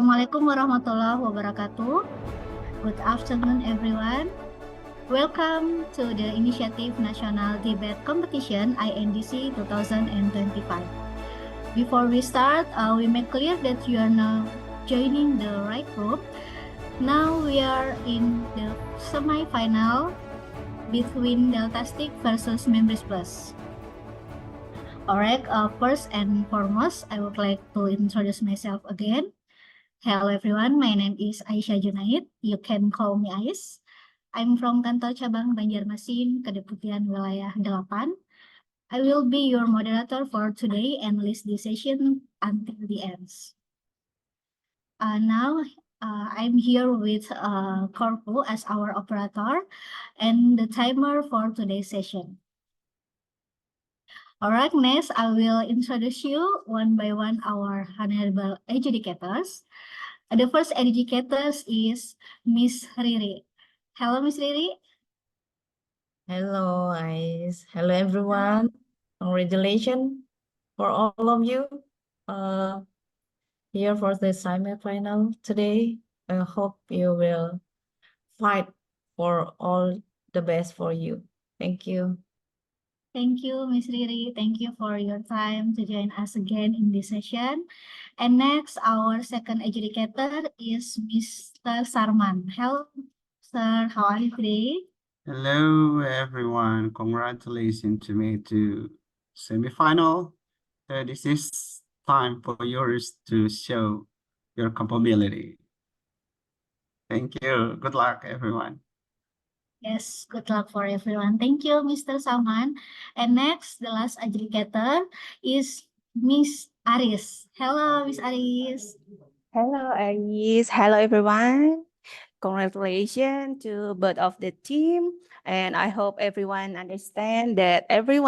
Assalamualaikum warahmatullahi wabarakatuh. Good afternoon, everyone. Welcome to the Initiative National Debate Competition INDC 2025. Before we start, we make clear that you are now joining the right group. Now we are in the semi-final between Deltastic versus Members Plus. Alright, first and foremost, I would like to introduce myself again. Hello everyone, my name is Aisyah Junaid. You can call me Ais. I'm from Kantor Cabang Banjarmasin, Kedeputian Wilayah 8. I will be your moderator for today and lead the session until the end. Now, I'm here with Korpu as our operator and the timer for today's session. Alright, next I will introduce you one by one our honorable adjudicators. The first educator is Miss Riri. Hello, Miss Riri. Hello, Ais. Hello, everyone. Congratulations for all of you here for the semi-final today. I hope you will fight for all the best for you. Thank you. Thank you, Miss Riri. Thank you for your time to join us again in this session. And next, our second adjudicator is Mr. Sarman. Hello, sir. How are you today? Hello, everyone. Congratulations to me to semifinal. This is time for yours to show your capability. Thank you. Good luck, everyone. Yes, good luck for everyone. Thank you, Mr. Salman. And next, the last adjudicator is Miss Aris. Hello, Miss Aris. Hello, Aris. Hello, everyone. Congratulations to both of the team. And I hope everyone understand that every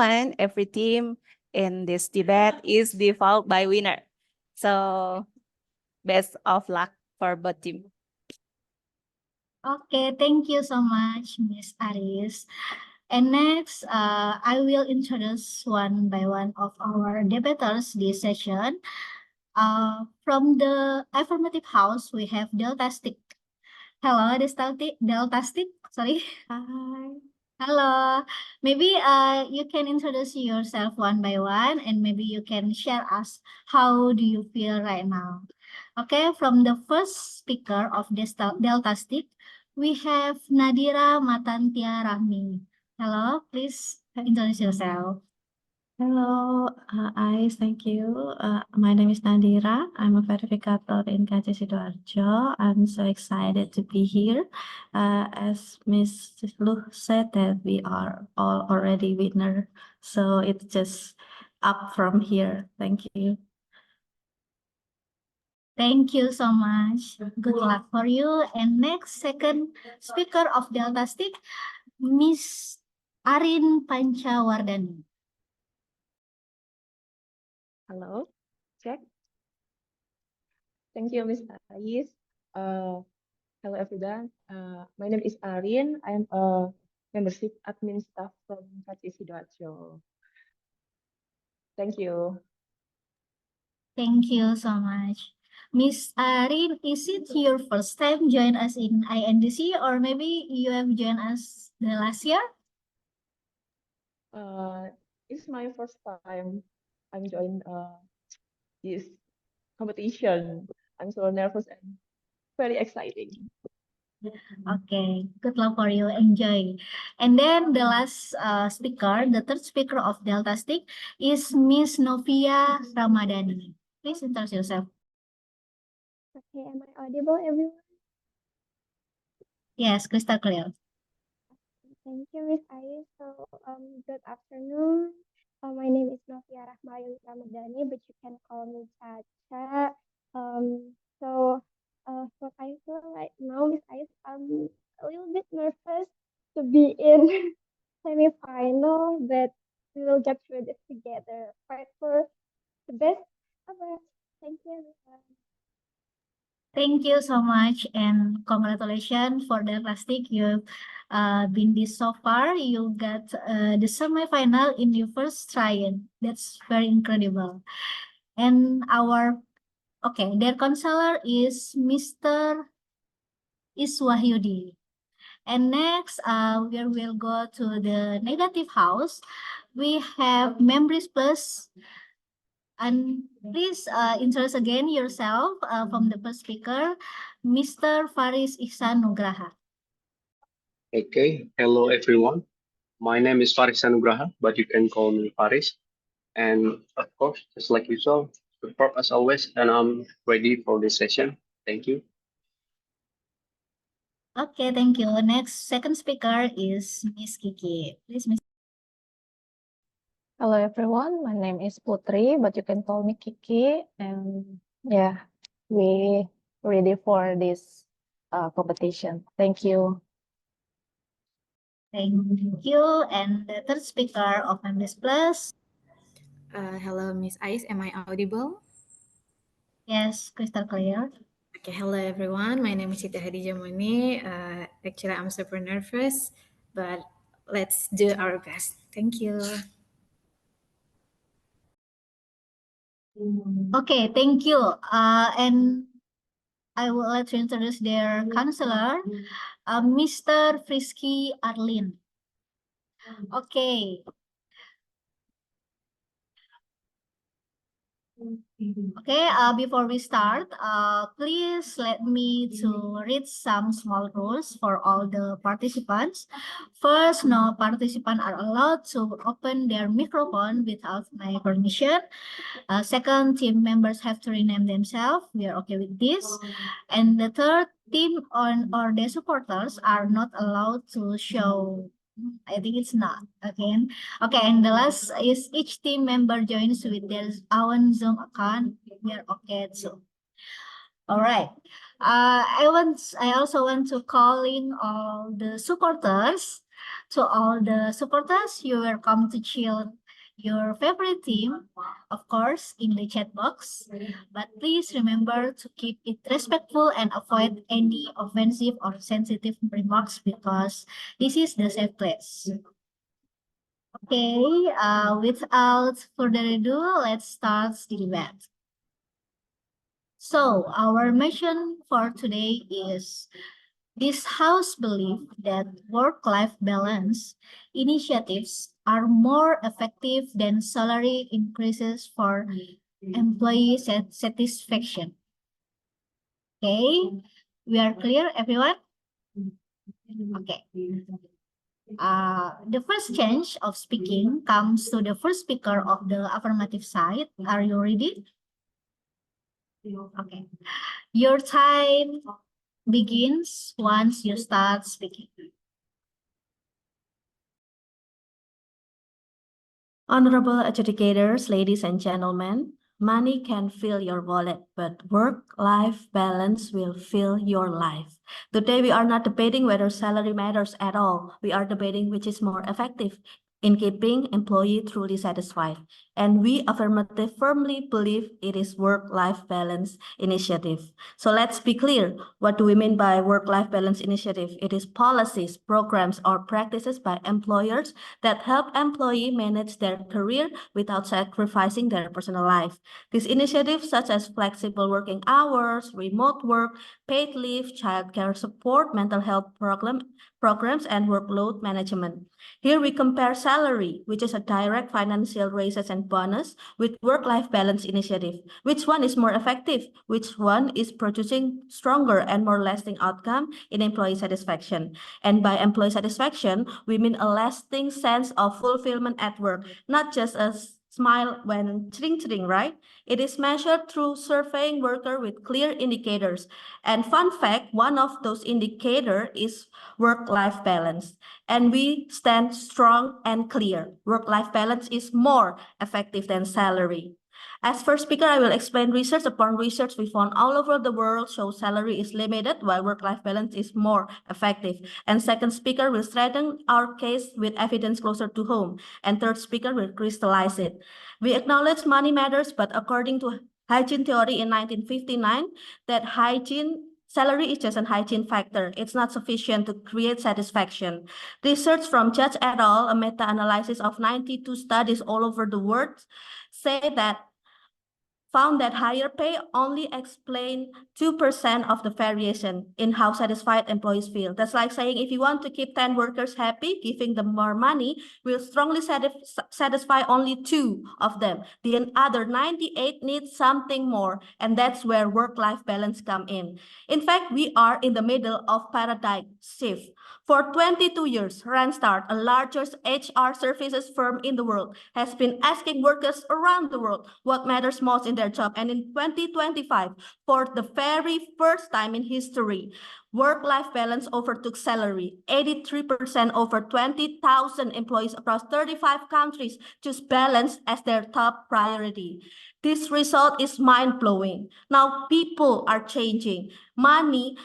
team in this debate is default by winner. So best of luck for both team. Okay, thank you so much, Miss Aris. And next, I will introduce one by one of our debaters this session. From the affirmative house, we have Deltastic. Hello, Deltastic. Sorry. Hi. Hello. Maybe you can introduce yourself one by one, and maybe you can share us how do you feel right now. Okay, from the first speaker of Deltastic, we have Nadira Matantia Rahmi. Hello, please introduce yourself. Hello, Ais, thank you. My name is Nadira. I'm a verificator in KC Sidoarjo. I'm so excited to be here. As Miss Luh said that we are all already winner, so it's just up from here. Thank you. Thank you so much. Good luck for you. And next, second speaker of Deltastic, Miss Arin Pancawardani. Hello, check. Thank you, Ms. Ais. Hello, everyone. My name is Arin. I am a membership admin staff from KC Sidoarjo. Thank you. Thank you so much. Miss Arin, is it your first time join us in INDC, or maybe you have joined us the last year? It's my first time I'm joining this competition. I'm so nervous and very exciting. Okay, good luck for you. Enjoy. And then the last speaker, the third speaker of Deltastic is Miss Novia Ramadhani. Please introduce yourself. Okay, am I audible, everyone? Yes, crystal clear. Thank you, Miss Ais. So, good afternoon. My name is Novia Rahmayul Ramadhani, but you can call me Chacha. What I feel right now, Miss Ais, I'm a little bit nervous to be in semi-final, but we will get through this together. Fight for the best of us. Thank you, everyone. Thank you so much and congratulations for the plastic you've been this so far. You got the semi-final in your first try. That's very incredible. And our Okay, their counselor is Mr. Iswahyudi. And next, we will go to the negative house. We have Memories Plus. And please introduce again yourself from the first speaker, Mr. Faris Ihsan Nugraha. Okay, hello everyone. My name is Faris Anugraha, but you can call me Faris. And of course, just like you saw, superb as always, and I'm ready for this session. Thank you. Okay, thank you. Next, second speaker is Miss Kiki. Please, Miss. Hello everyone, my name is Putri, but you can call me Kiki. And yeah, we ready for this competition. Thank you. Thank you. And the third speaker of Memories Plus. Hello, Miss Ais. Am I audible? Yes, crystal clear. Okay, hello everyone. My name is Siti Hadijah Muni. Actually, I'm super nervous, but let's do our best. Thank you. Okay, thank you. And I would like to introduce their counselor, Mr. Frisky Arlin. Okay. Okay, before we start, please let me to read some small rules for all the participants. First, no participants are allowed to open their microphone without my permission. Second, team members have to rename themselves. We are okay with this. And the third, team or the supporters are not allowed to show. I think it's not again. Okay, and the last is each team member joins with their own Zoom account. We are okay too. All right. I also want to call in all the supporters. To all the supporters, you are welcome to chill your favorite team, of course, in the chat box. But please remember to keep it respectful and avoid any offensive or sensitive remarks because this is the safe place. Okay, without further ado, let's start the debate. So our mission for today is this house believes that work-life balance initiatives are more effective than salary increases for employee satisfaction. Okay, we are clear, everyone? Okay. The first change of speaking comes to the first speaker of the affirmative side. Are you ready? Okay. Your time begins once you start speaking. Honorable adjudicators, ladies and gentlemen, money can fill your wallet, but work-life balance will fill your life. Today, we are not debating whether salary matters at all. We are debating which is more effective in keeping employee truly satisfied. And we affirmatively firmly believe it is work-life balance initiative. So let's be clear. What do we mean by work-life balance initiative? It is policies, programs, or practices by employers that help employee manage their career without sacrificing their personal life. These initiatives such as flexible working hours, remote work, paid leave, childcare support, mental health programs, and workload management. Here we compare salary, which is a direct financial raises and bonus, with work-life balance initiative. Which one is more effective? Which one is producing stronger and more lasting outcome in employee satisfaction? And by employee satisfaction, we mean a lasting sense of fulfillment at work, not just a smile when chring, right? It is measured through surveying worker with clear indicators. And fun fact, one of those indicators is work-life balance. And we stand strong and clear. Work-life balance is more effective than salary. As first speaker, I will explain research upon research we found all over the world shows salary is limited while work-life balance is more effective. And second speaker will strengthen our case with evidence closer to home. And third speaker will crystallize it. We acknowledge money matters, but according to hygiene theory in 1959, that salary is just a hygiene factor. It's not sufficient to create satisfaction. Research from Judge et al., a meta-analysis of 92 studies all over the world, say that found that higher pay only explain 2% of the variation in how satisfied employees feel. That's like saying if you want to keep 10 workers happy, giving them more money will strongly satisfy only 2 of them. The other 98 need something more, and that's where work-life balance come in. In fact, we are in the middle of paradigm shift. For 22 years, Randstad, a largest HR services firm in the world, has been asking workers around the world what matters most in their job. And in 2025, for the very first time in history, work-life balance overtook salary. 83% over 20,000 employees across 35 countries choose balance as their top priority. This result is mind-blowing. Now people are changing. Money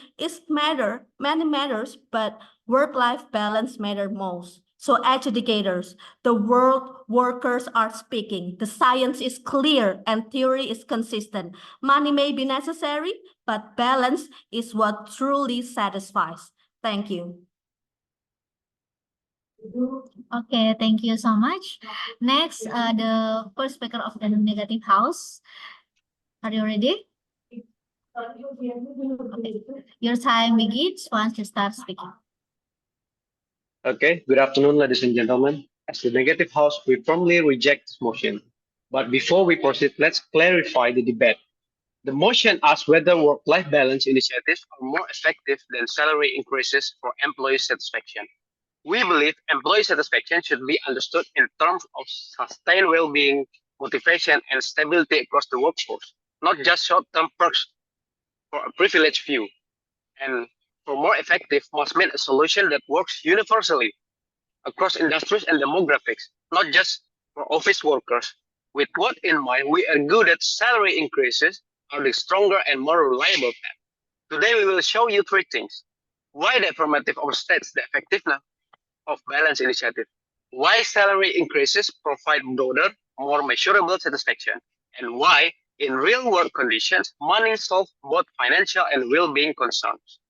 matters, but work-life balance matters most. So educators, the world workers are speaking. The science is clear and theory is consistent. Money may be necessary, but balance is what truly satisfies. Thank you. Okay, thank you so much. Next, the first speaker of the negative house. Are you ready? Okay. Your time begins once you start speaking. Okay, good afternoon, ladies and gentlemen. As the negative house, we firmly reject this motion. But before we proceed, let's clarify the debate. The motion asks whether work-life balance initiatives are more effective than salary increases for employee satisfaction. We believe employee satisfaction should be understood in terms of sustained well-being, motivation, and stability across the workforce, not just short-term perks for a privileged few. And for more effective must mean a solution that works universally across industries and demographics, not just for office workers. With what in mind, we argue that salary increases are the stronger and more reliable path. Today, we will show you 3 things. Why the affirmative overstates the effectiveness of balance initiative. Why salary increases provide broader, more measurable satisfaction. And why, in real-world conditions, money solves both financial and well-being concerns.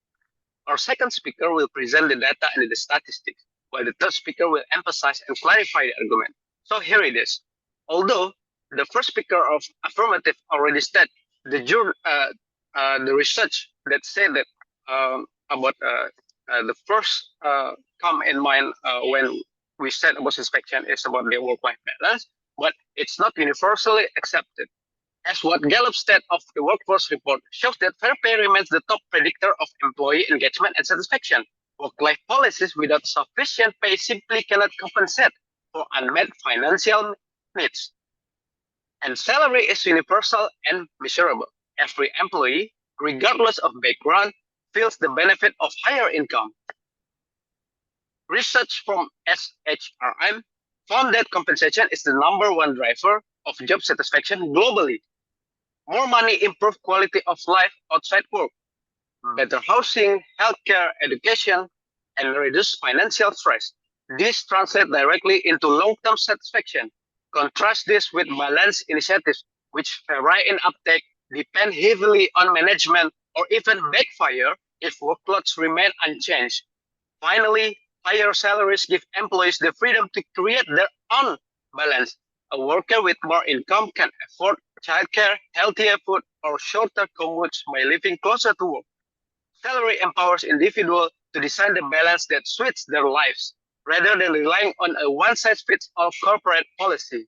Our second speaker will present the data and the statistics, while the third speaker will emphasize and clarify the argument. So here it is. Although the first speaker of affirmative already stated the research that said that about the first come in mind when we said about satisfaction is about the work-life balance, but it's not universally accepted. As what Gallup state of the workforce report shows that fair pay remains the top predictor of employee engagement and satisfaction. Work-life policies without sufficient pay simply cannot compensate for unmet financial needs. And salary is universal and measurable. Every employee, regardless of background, feels the benefit of higher income. Research from SHRM found that compensation is the #1 driver of job satisfaction globally. More money improves quality of life outside work. Better housing, healthcare, education, and reduce financial stress. This translates directly into long-term satisfaction. Contrast this with balance initiatives, which vary in uptake, depend heavily on management, or even backfire if workloads remain unchanged. Finally, higher salaries give employees the freedom to create their own balance. A worker with more income can afford childcare, healthier food, or shorter commutes by living closer to work. Salary empowers individuals to design the balance that suits their lives, rather than relying on a one-size-fits-all corporate policy.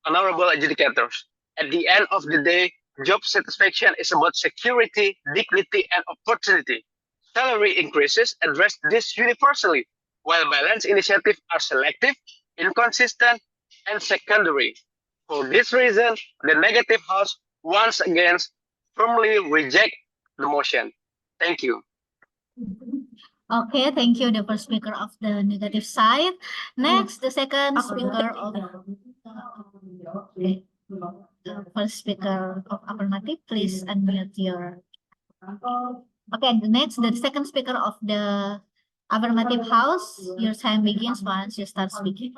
Honorable adjudicators, at the end of the day, job satisfaction is about security, dignity, and opportunity. Salary increases address this universally, while balance initiatives are selective, inconsistent, and secondary. For this reason, the negative house once again firmly reject the motion. Thank you. Okay, thank you, the first speaker of the negative side. Next, the second speaker of okay. The first speaker of affirmative, please unmute your. Okay, the second speaker of the affirmative house, your time begins once you start speaking.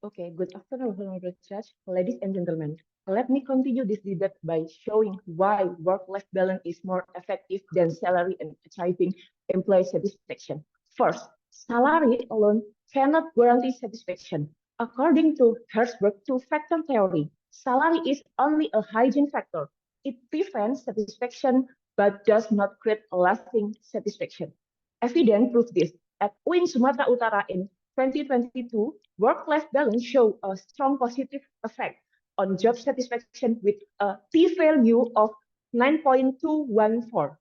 Okay, good afternoon, Honorable Judge, ladies and gentlemen. Let me continue this debate by showing why work-life balance is more effective than salary and achieving employee satisfaction. First, salary alone cannot guarantee satisfaction. According to Herzberg two-factor theory, salary is only a hygiene factor. It prevents satisfaction but does not create a lasting satisfaction. Evidence proves this. At UIN Sumatera Utara in 2022, work-life balance showed a strong positive effect on job satisfaction with a p-value of 9.214.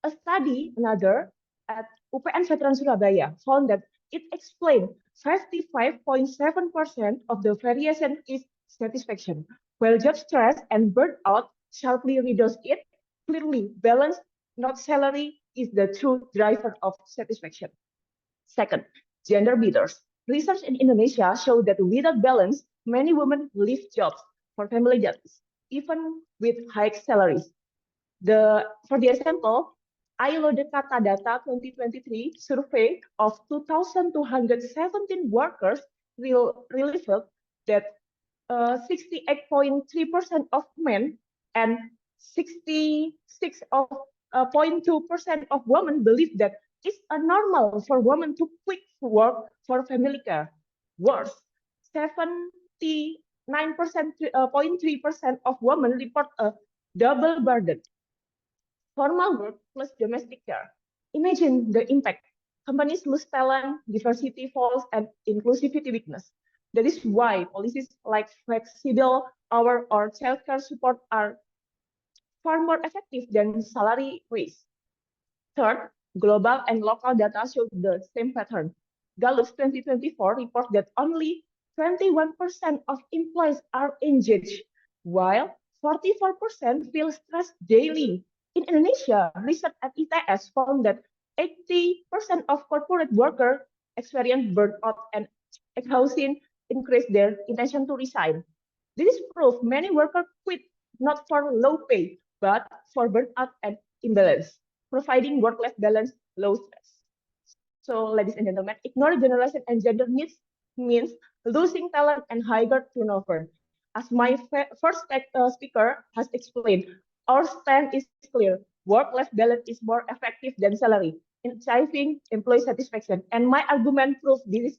A study, another, at UPN Veteran Surabaya found that it explained 55.7% of the variation is satisfaction, while job stress and burnout sharply reduced it. Clearly, balance, not salary, is the true driver of satisfaction. Second, gender bidders. Research in Indonesia showed that without balance, many women leave jobs for family jobs, even with high salaries. For the example, ILO Dekata Data 2023 survey of 2,217 workers revealed that 68.3% of men and 66.2% of women believe that it's normal for women to quit work for family care. Worse, 79.3% of women report a double burden. Formal work plus domestic care. Imagine the impact. Companies lose talent, diversity falls, and inclusivity weakness. That is why policies like flexible hour or childcare support are far more effective than salary raise. Third, global and local data show the same pattern. Gallup's 2024 report that only 21% of employees are engaged, while 44% feel stressed daily. In Indonesia, research at ITS found that 80% of corporate workers experience burnout and exhaustion, increase their intention to resign. This is proof many workers quit not for low pay, but for burnout and imbalance. Providing work-life balance, low stress. So, ladies and gentlemen, ignoring generation and gender needs means losing talent and higher turnover. As my first speaker has explained, our stand is clear. Work-life balance is more effective than salary in achieving employee satisfaction. And my argument proves this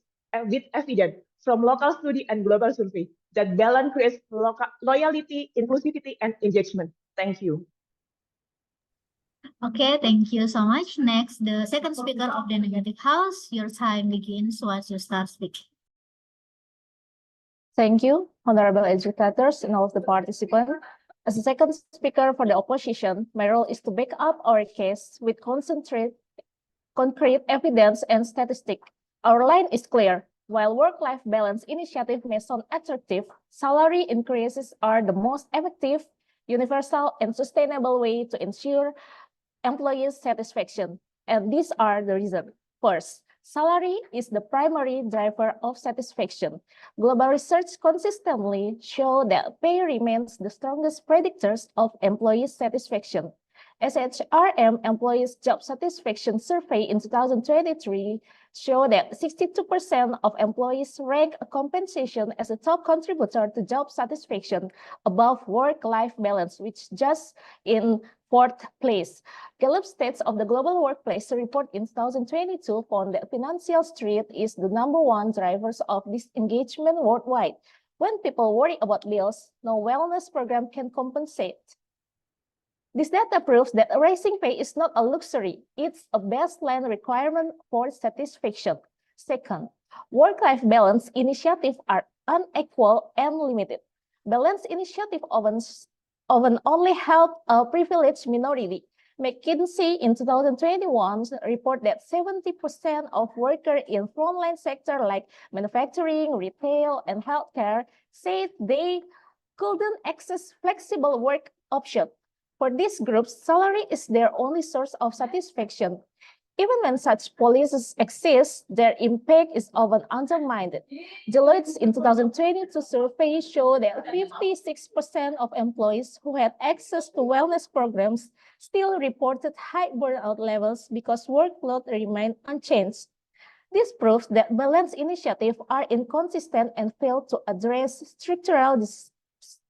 with evidence from local study and global survey that balance creates loyalty, inclusivity, and engagement. Thank you. Okay, thank you so much. Next, the second speaker of the negative house. Your time begins once you start speaking. Thank you, honorable educators and all of the participants. As the second speaker for the opposition, my role is to back up our case with concrete evidence and statistics. Our line is clear. While work-life balance initiative may sound attractive, salary increases are the most effective, universal, and sustainable way to ensure employees' satisfaction. And these are the reasons. First, salary is the primary driver of satisfaction. Global research consistently shows that pay remains the strongest predictors of employee satisfaction. SHRM Employees Job Satisfaction Survey in 2023 showed that 62% of employees rank compensation as a top contributor to job satisfaction above work-life balance, which just in fourth place. Gallup Stats of the Global Workplace report in 2022 found that financial stress is the #1 drivers of disengagement worldwide. When people worry about bills, no wellness program can compensate. This data proves that raising pay is not a luxury, it's a baseline requirement for satisfaction. Second, work-life balance initiatives are unequal and limited. Balance initiatives often only help a privileged minority. McKinsey in 2021 report that 70% of workers in frontline sectors like manufacturing, retail, and healthcare said they couldn't access flexible work options. For these groups, salary is their only source of satisfaction. Even when such policies exist, their impact is often undermined. Deloitte's in 2022 survey showed that 56% of employees who had access to wellness programs still reported high burnout levels because workload remained unchanged. This proves that balance initiatives are inconsistent and fail to address structural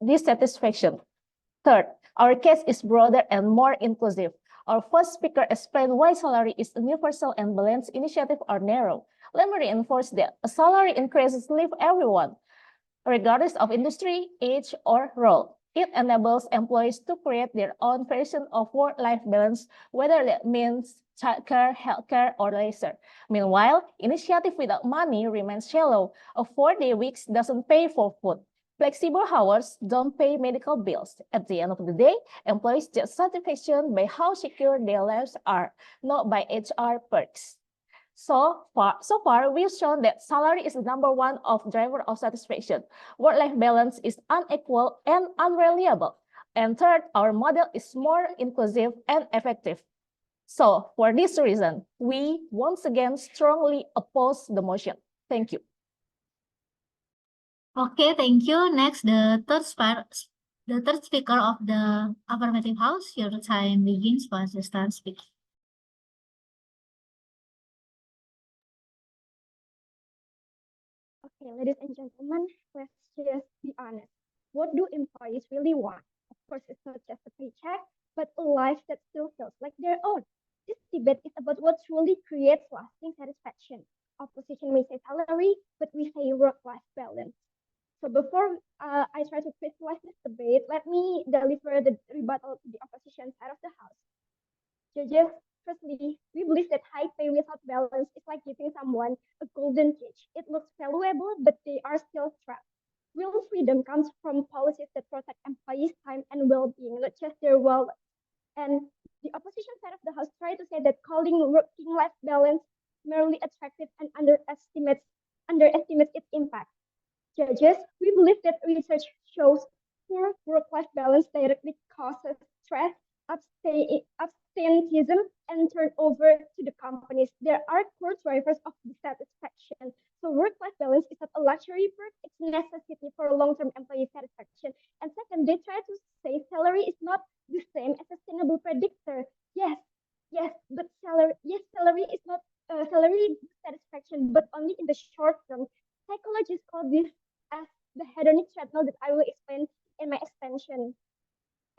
dissatisfaction. Third, our case is broader and more inclusive. Our first speaker explained why salary is universal and balance initiatives are narrow. Let me reinforce that a salary increases lift everyone, regardless of industry, age, or role. It enables employees to create their own version of work-life balance, whether that means childcare, healthcare, or leisure. Meanwhile, initiative without money remains shallow. A 4-day week doesn't pay for food. Flexible hours don't pay medical bills. At the end of the day, employees judge satisfaction by how secure their lives are, not by HR perks. So far, we've shown that salary is the #1 of driver of satisfaction. Work-life balance is unequal and unreliable. And third, our model is more inclusive and effective. So for this reason, we once again strongly oppose the motion. Thank you. Okay, thank you. Next, the third speaker of the affirmative house. Your time begins once you start speaking. Okay, ladies and gentlemen, let's just be honest. What do employees really want? Of course, it's not just a paycheck, but a life that still feels like their own. This debate is about what truly creates lasting satisfaction. Opposition may say salary, but we say work-life balance. So before I try to crystallize this debate, let me deliver the rebuttal to the opposition side of the house. Judges, firstly, we believe that high pay without balance is like giving someone a golden cage. It looks valuable, but they are still trapped. Real freedom comes from policies that protect employees' time and well-being, not just their wallet. And the opposition side of the house tried to say that calling working-life balance merely attractive and underestimates its impact. Judges, we believe that research shows poor work-life balance directly causes stress, absenteeism, and turnover to the companies. There are core drivers of dissatisfaction. So work-life balance is not a luxury perk, it's a necessity for long-term employee satisfaction. And second, they try to say salary is not the same as a sustainable predictor. But salary is not salary satisfaction, but only in the short term. Psychologists call this as the hedonic treadmill that I will explain in my extension.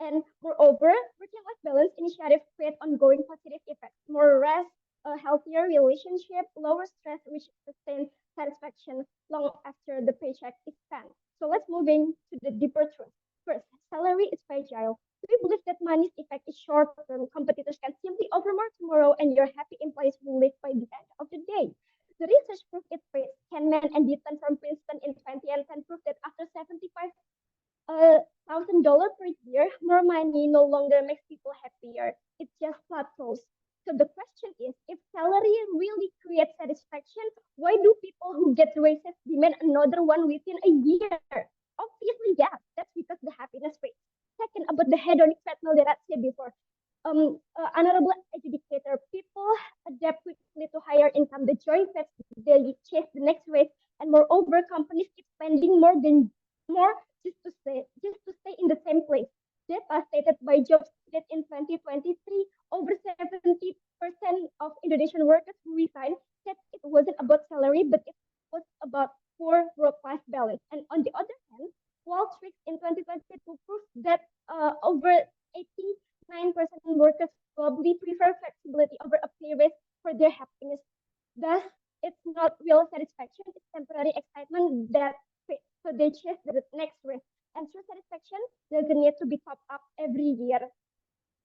And moreover, working-life balance initiatives create ongoing positive effects, more rest, a healthier relationship, lower stress, which sustain satisfaction long after the paycheck is spent. So let's move into the deeper truth. First, salary is fragile. We believe that money's effect is short-term. Competitors can simply offer more tomorrow, and your happy employees will live by the end of the day. The research proved it fits. Kenman and Deaton from Princeton in 2010 proved that after $75,000 per year, more money no longer makes people happier. It just plateaus. So the question is, if salary really creates satisfaction, why do people who get raises demand another one within a year? Obviously, yes, that's because the happiness rate. Second, about the hedonic treadmill that I said before. Honorable adjudicator, people adapt quickly to higher income. The joy fits, they chase the next raise, and moreover, companies keep spending more just to stay in the same place. Data stated by Jobs that in 2023, over 70% of Indonesian workers who resigned said it wasn't about salary, but it was about poor work-life balance. And on the other hand, Qualtrics in 2022 proved that over 89% of workers globally prefer flexibility over a pay raise for their happiness. Thus, it's not real satisfaction, it's temporary excitement that fits. So they chase the next raise. And true satisfaction doesn't need to be topped up every year.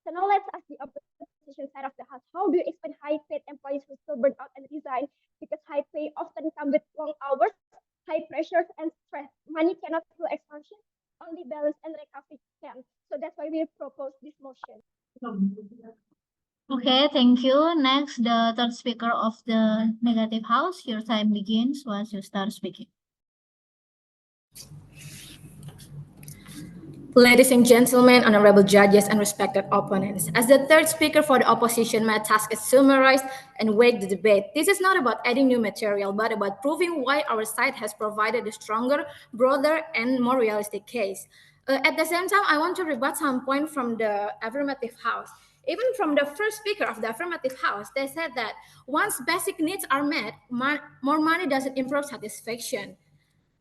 So now let's ask the opposition side of the house. How do you explain high-paid employees who still burn out and resign? Because high pay often comes with long hours, high pressures, and stress. Money cannot fill exhaustion, only balance and recovery can. So that's why we propose this motion. Okay, thank you. Next, the third speaker of the negative house. Your time begins once you start speaking. Ladies and gentlemen, honorable judges, and respected opponents, as the third speaker for the opposition, my task is to summarize and wake the debate. This is not about adding new material, but about proving why our side has provided a stronger, broader, and more realistic case. At the same time, I want to rebut some point from the affirmative house. Even from the first speaker of the affirmative house, they said that once basic needs are met, more money doesn't improve satisfaction.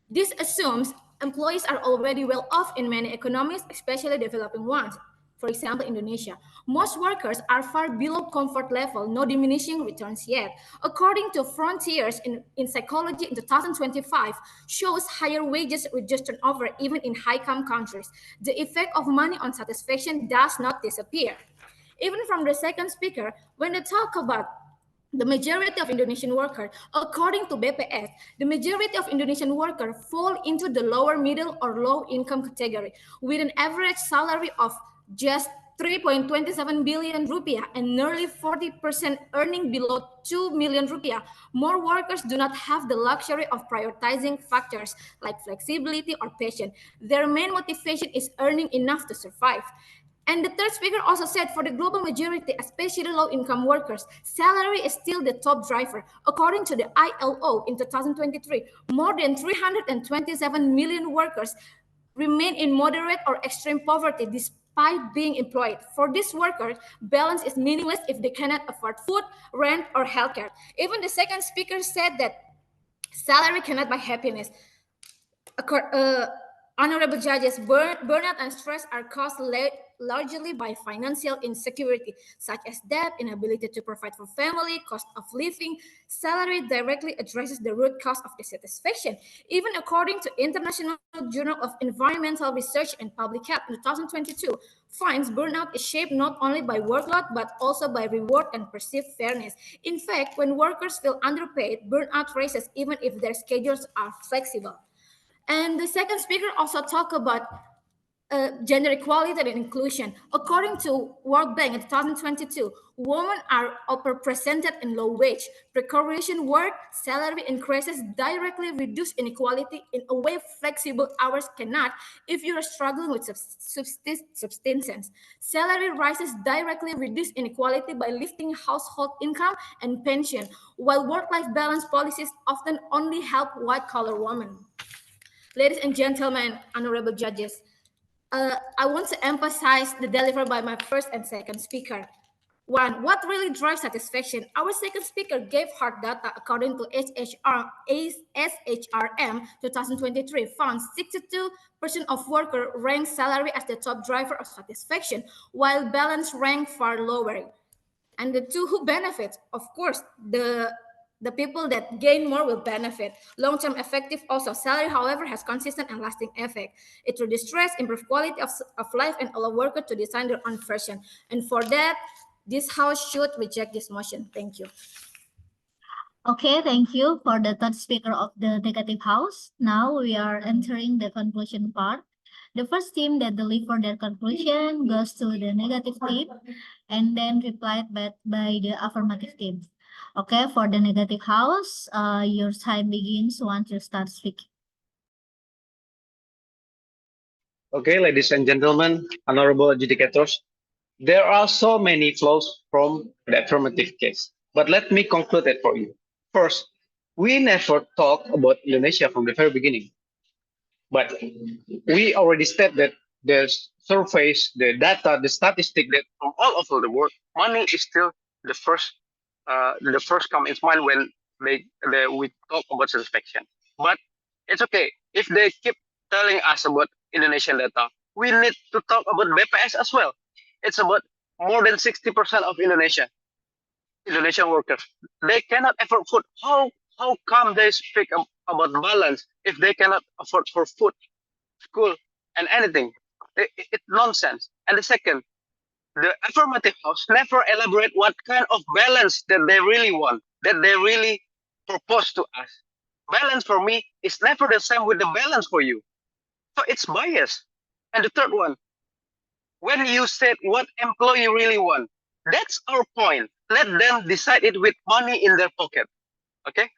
This assumes employees are already well off in many economies, especially developing ones. For example, Indonesia. Most workers are far below comfort level, no diminishing returns yet. According to Frontiers in Psychology in 2025, shows higher wages reduce turnover even in high-income countries. The effect of money on satisfaction does not disappear. Even from the second speaker, when they talk about the majority of Indonesian workers, according to BPS, the majority of Indonesian workers fall into the lower middle or low income category with an average salary of just 3.27 billion rupiah and nearly 40% earning below 2 million rupiah. More workers do not have the luxury of prioritizing factors like flexibility or passion. Their main motivation is earning enough to survive. And the third speaker also said for the global majority, especially low-income workers, salary is still the top driver. According to the ILO in 2023, more than 327 million workers remain in moderate or extreme poverty despite being employed. For these workers, balance is meaningless if they cannot afford food, rent, or healthcare. Even the second speaker said that salary cannot buy happiness. Honorable judges, burnout and stress are caused largely by financial insecurity, such as debt, inability to provide for family, cost of living. Salary directly addresses the root cause of dissatisfaction. Even according to International Journal of Environmental Research and Public Health in 2022, finds burnout is shaped not only by workload, but also by reward and perceived fairness. In fact, when workers feel underpaid, burnout rises even if their schedules are flexible. And the second speaker also talked about gender equality and inclusion. According to World Bank in 2022, women are overrepresented in low wage, precarious work, salary increases directly reduce inequality in a way flexible hours cannot if you are struggling with subsistence. Salary rises directly reduce inequality by lifting household income and pension, while work-life balance policies often only help white-collar women. Ladies and gentlemen, honorable judges, I want to emphasize the delivery by my first and second speaker. One, what really drives satisfaction? Our second speaker gave hard data according to SHRM 2023 found 62% of workers rank salary as the top driver of satisfaction, while balance ranked far lower. And the two who benefit, of course, the people that gain more will benefit. Long-term effective also. Salary, however, has consistent and lasting effect. It reduces stress, improve quality of life, and allow workers to design their own version. And for that, this House should reject this motion. Thank you. Okay, thank you for the third speaker of the Negative House. Now we are entering the conclusion part. The first team that delivered their conclusion goes to the negative team and then replied back by the affirmative team. Okay, for the Negative House, your time begins once you start speaking. Okay, ladies and gentlemen, honorable adjudicators, there are so many flaws from the affirmative case, but let me conclude it for you. First, we never talked about Indonesia from the very beginning, but we already stated that the surveys, the data, the statistic that from all over the world, money is still the first come in mind when we talk about satisfaction. But it's okay if they keep telling us about Indonesian data. We need to talk about BPS as well. It's about more than 60% of Indonesian workers. They cannot afford food. How come they speak about balance if they cannot afford for food, school, and anything? It's nonsense. And the second, the affirmative house never elaborate what kind of balance that they really want, that they really propose to us. Balance for me is never the same with the balance for you. So it's bias. And the third one, when you said what employee really want, that's our point. Let them decide it with money in their pocket. Okay?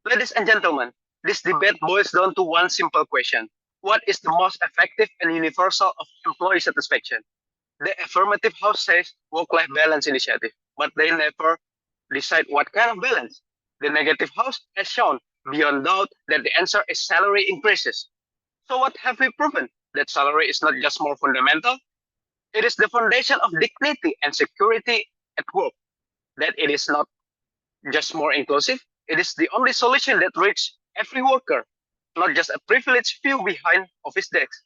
Ladies and gentlemen, this debate boils down to one simple question. What is the most effective and universal of employee satisfaction? The affirmative house says work-life balance initiative, but they never decide what kind of balance. The negative house has shown beyond doubt that the answer is salary increases. So what have we proven? That salary is not just more fundamental, it is the foundation of dignity and security at work. That it is not just more inclusive, it is the only solution that reaches every worker, not just a privileged few behind office desks.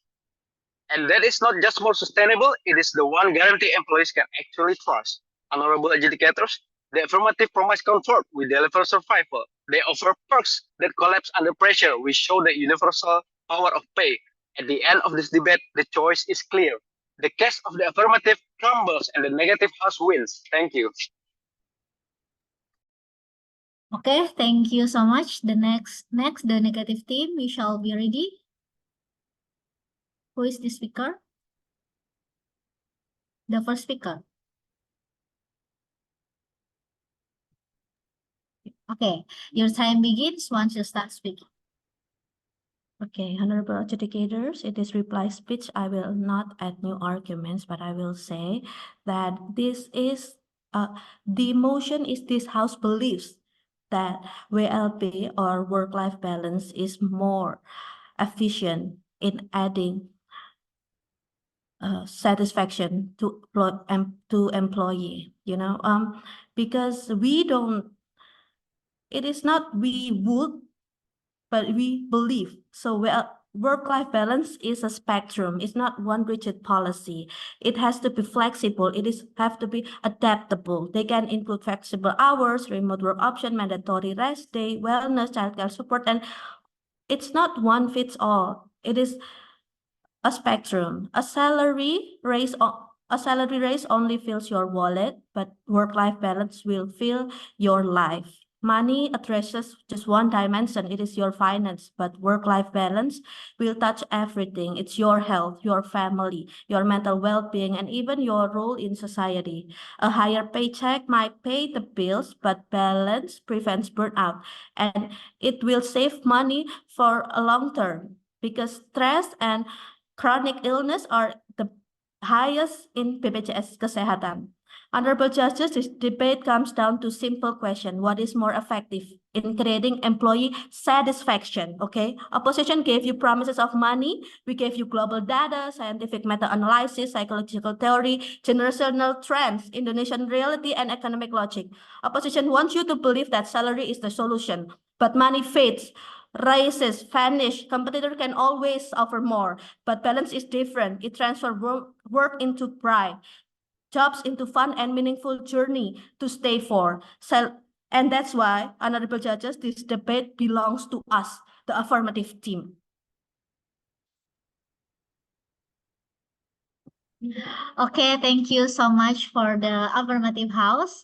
And that is not just more sustainable, it is the one guarantee employees can actually trust. Honorable adjudicators, the affirmative promise comfort, we deliver survival. They offer perks that collapse under pressure. We show the universal power of pay. At the end of this debate, the choice is clear. The case of the affirmative crumbles and the negative house wins. Thank you. Okay, thank you so much. The next, the negative team, we shall be ready. Who is the speaker? The first speaker. Okay, your time begins once you start speaking. Okay, honorable adjudicators, in this reply speech, I will not add new arguments, but I will say that this is the motion is this House believes that WLP or work-life balance is more efficient in adding satisfaction to employee, you know, because we don't, it is not we would, but we believe. So work-life balance is a spectrum. It's not one rigid policy. It has to be flexible. It is have to be adaptable. They can include flexible hours, remote work option, mandatory rest day, wellness, childcare support, and it's not one fits all. It is a spectrum. A salary raise only fills your wallet, but work-life balance will fill your life. Money addresses just one dimension, it is your finance, but work-life balance will touch everything. It's your health, your family, your mental well-being, and even your role in society. A higher paycheck might pay the bills, but balance prevents burnout, and it will save money for a long term, because stress and chronic illness are the highest in BPJS Kesehatan. Honorable judges, this debate comes down to simple question: what is more effective in creating employee satisfaction? Okay, opposition gave you promises of money. We gave you global data, scientific meta-analysis, psychological theory, generational trends, Indonesian reality, and economic logic. Opposition wants you to believe that salary is the solution, but money fades, rises, vanish. Competitor can always offer more, but balance is different. It transfers work into pride, jobs into fun and meaningful journey to stay for. And that's why, honorable judges, this debate belongs to us, the affirmative team. Okay, thank you so much for the affirmative house.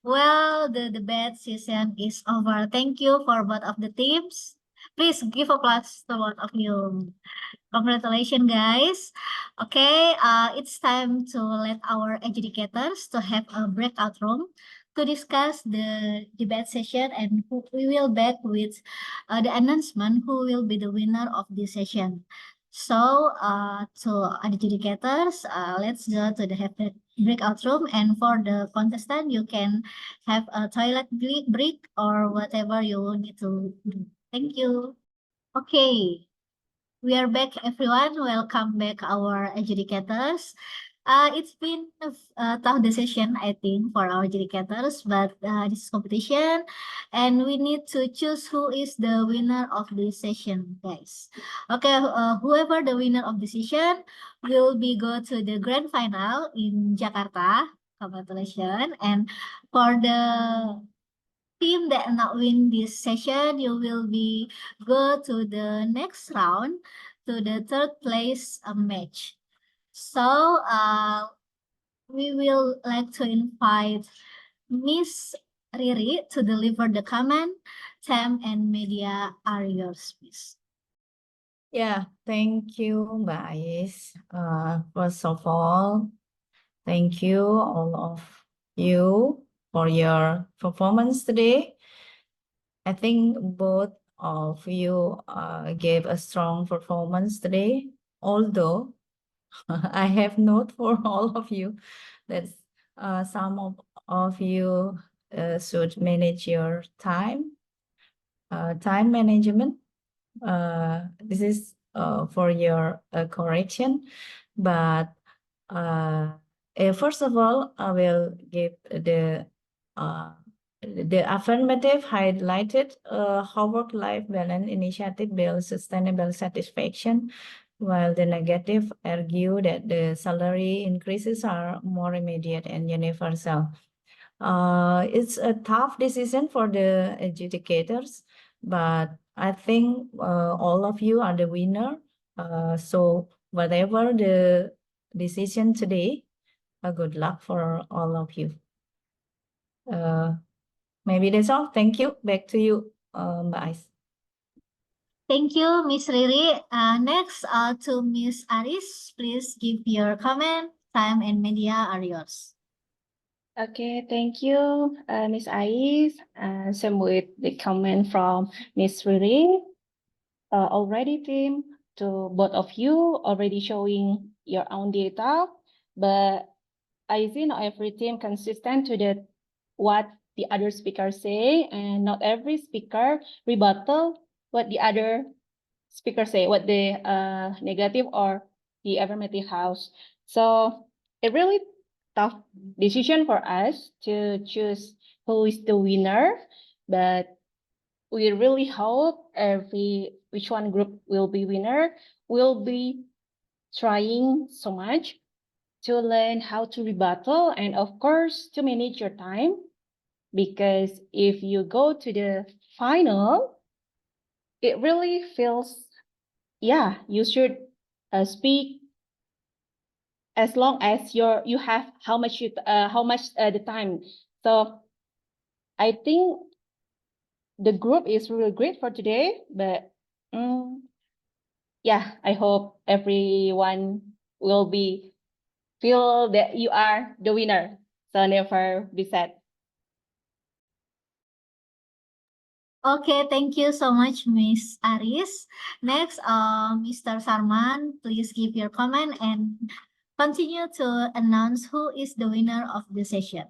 Well, the debate session is over. Thank you for both of the teams. Please give applause to both of you. Congratulations, guys. Okay, it's time to let our adjudicators to have a breakout room to discuss the debate session, and we will back with the announcement who will be the winner of this session. So, to adjudicators, let's go to the breakout room, and for the contestant, you can have a toilet break or whatever you need to do. Thank you. Okay. We are back, everyone. Welcome back, our adjudicators. It's been a tough decision, I think, for our adjudicators, but this is competition, and we need to choose who is the winner of this session, guys. Okay, whoever the winner of the session will be go to the grand final in Jakarta. Congratulations. And for the team that not win this session, you will be go to the next round, to the third place match. So we will like to invite Miss Riri to deliver the comment. Time and media are yours, please. Yeah, thank you, Mbak Ais. First of all, thank you all of you for your performance today. I think both of you gave a strong performance today, although I have note for all of you that some of you should manage your time management. This is for your correction, but first of all, I will give the affirmative highlighted how work-life balance initiative builds sustainable satisfaction while the negative argue that the salary increases are more immediate and universal. It's a tough decision for the adjudicators, but I think all of you are the winner. So whatever the decision today, good luck for all of you. Maybe that's all. Thank you. Back to you, Mbak Ais. Thank you, Miss Riri. Next, to Miss Aris, please give your comment. Time and media are yours. Okay, thank you, Miss Ais. Same with the comment from Miss Riri. Already, team, to both of you already showing your own data, but I see not every team consistent to the what the other speaker say, and not every speaker rebuttal what the other speaker say, what the negative or the affirmative house. So it really tough decision for us to choose who is the winner, but we really hope which one group will be winner. Will be trying so much to learn how to rebuttal and of course to manage your time, because if you go to the final, it really feels, yeah, you should speak as long as you have how much the time. So I think the group is really great for today, but yeah, I hope everyone will feel that you are the winner. So never be sad. Okay, thank you so much, Miss Aris. Next, Mr. Sarman, please give your comment and continue to announce who is the winner of the session.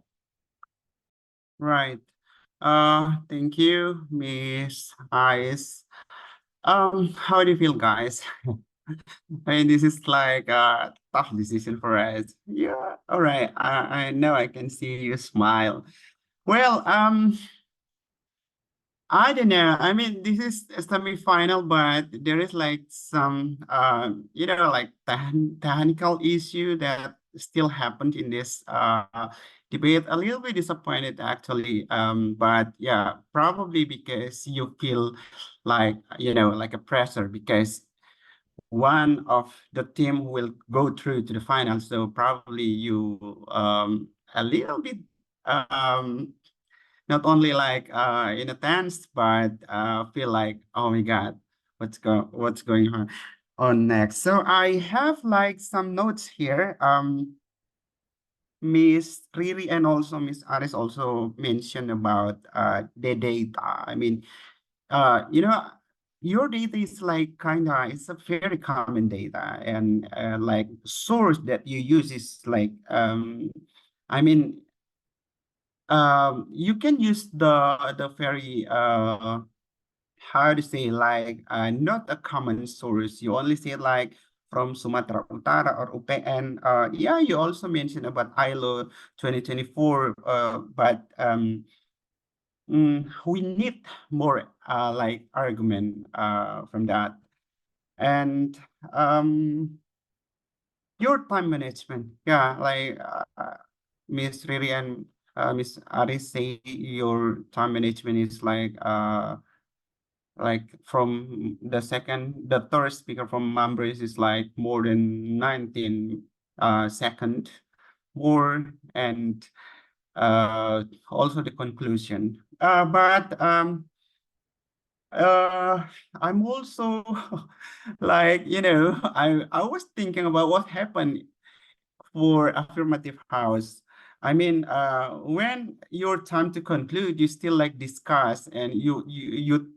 Right. Thank you, Miss Ice. How do you feel, guys? I mean, this is like a tough decision for us. Yeah, all right. I know I can see you smile. Well, I don't know. I mean, this is a semi-final, but there is like some, like technical issue that still happened in this debate. A little bit disappointed actually. But yeah, probably because you feel like, like a pressure because one of the team will go through to the final. So probably you a little bit not only like in a tense, but feel like, oh my God, what's going on next? So I have like some notes here. Miss Riri and also Miss Aris also mentioned about the data. I mean, your data is like it's a very common data, and like source that you use is like I mean you can use the very how to say, like not a common source. You only say like from Sumatra Utara or UPN. Yeah, you also mentioned about ILO 2024, but we need more like argument from that. And your time management, yeah, like Miss Riri and Miss Aris say your time management is like from the third speaker from Mambres is like more than 19 second more, and also the conclusion. But I'm also like, I was thinking about what happened for affirmative house. I mean, when your time to conclude, you still like discuss, and you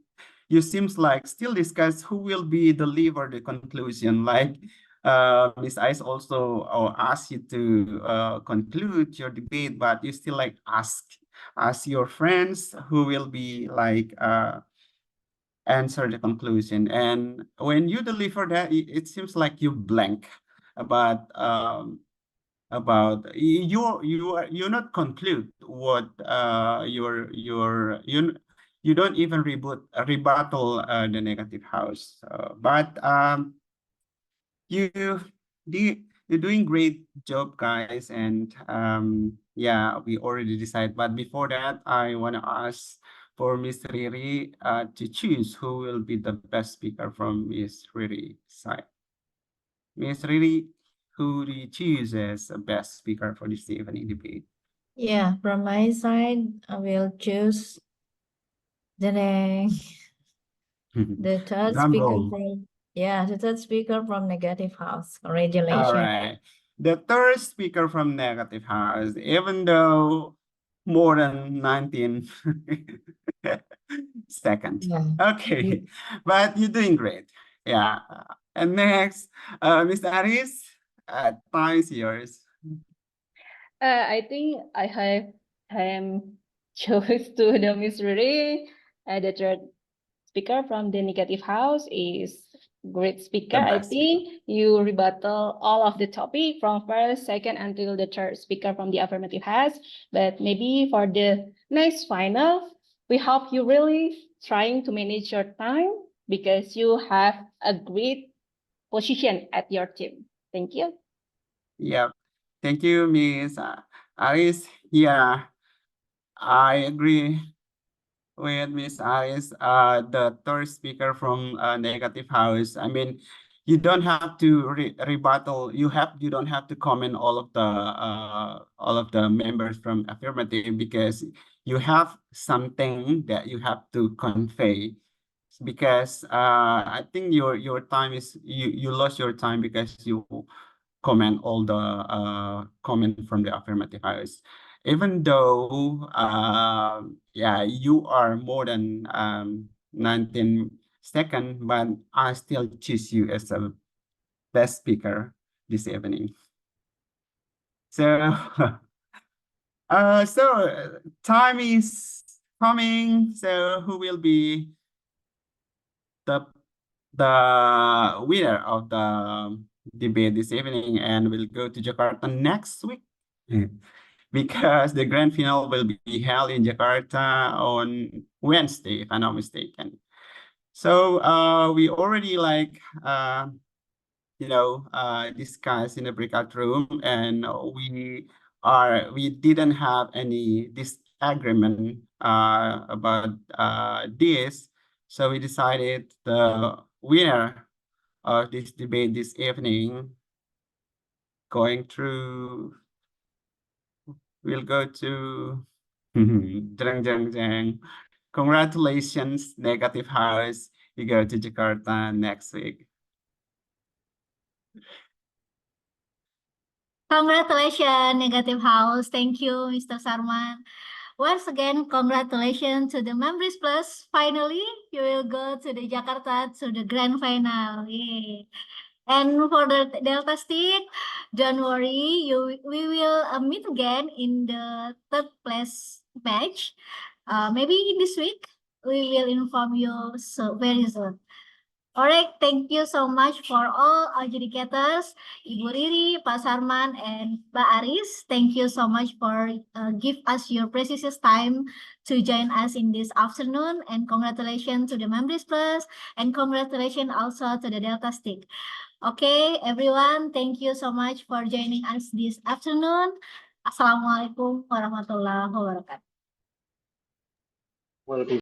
seems like still discuss who will be deliver the conclusion. Like Miss Ice also asked you to conclude your debate, but you still like ask your friends who will be like answer the conclusion. And when you deliver that, it seems like you blank about you not conclude what you don't even rebuttal the negative house. But you you're doing great job, guys, and yeah, we already decided. But before that, I want to ask for Miss Riri to choose who will be the best speaker from Miss Riri side. Miss Riri, who do you choose as a best speaker for this evening debate? Yeah, from my side, I will choose the third Drum speaker roll. from the third speaker from Negative House. All Congratulations. right. The third speaker from Negative House, even though more than 19 seconds. Yeah. Okay, but you're doing great. Yeah. And next, Mr. Aris, time is yours. I think I have chose to the Miss Riri. The third speaker from the Negative House is great speaker. I best think you rebuttal all of the topic from first, second until the third speaker from the Affirmative House. But maybe for the next final, we hope you really trying to manage your time because you have a great position at your team. Thank you. Yep. Thank you, Miss Aris. Yeah, I agree with Miss Aris, the third speaker from Negative House. I mean, you don't have to rebuttal. You don't have to comment all of the members from Affirmative because you have something that you have to convey. Because I think your time is you lost your time because you comment all the comment from the Affirmative House. Even though yeah, you are more than 19 seconds, but I still choose you as a best speaker this evening. So time is coming. So who will be the winner of the debate this evening, and we'll go to Jakarta next week because the grand final will be held in Jakarta on Wednesday, if I'm not mistaken. So we already discussed in the breakout room, and we didn't have any disagreement about this. So we decided the winner of this debate this evening we'll go to jang, jang, jang. Congratulations, Negative House. You go to Jakarta next week. Congratulations, Negative House. Thank you, Mr. Sarman. Once again, congratulations to the Members Plus. Finally, you will go to the Jakarta to the grand final. Yay. And for the Delta Stick, don't worry, we will meet again in the third place match. Maybe this week we will inform you very soon. Alright, thank you so much for all adjudicators, Ibu Riri, Pak Sarman, and Mbak Aris. Thank you so much for give us your precious time to join us in this afternoon. And congratulations to the Members Plus, and congratulations also to the Delta Stick. Okay, everyone, thank you so much for joining us this afternoon. Assalamualaikum warahmatullahi wabarakatuh. Welcome.